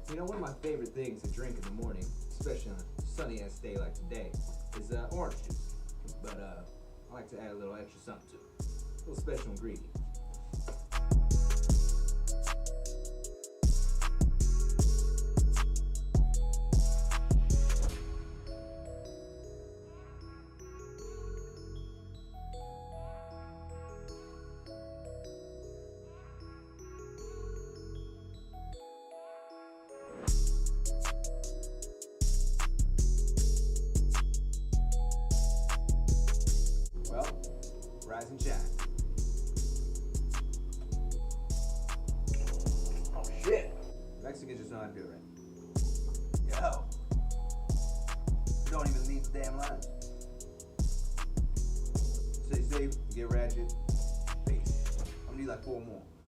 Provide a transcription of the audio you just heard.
You know, one of my favorite things to drink in the morning, especially on a sunny ass day like today, is orange juice. But I like to add a little extra something to it. A little special ingredient. Well, rise and shine. Oh shit! Mexicans just know how to do it right. Yo. You don't even leave the damn lines. Stay safe, get ratchet. Peace. I'm gonna need like 4 more.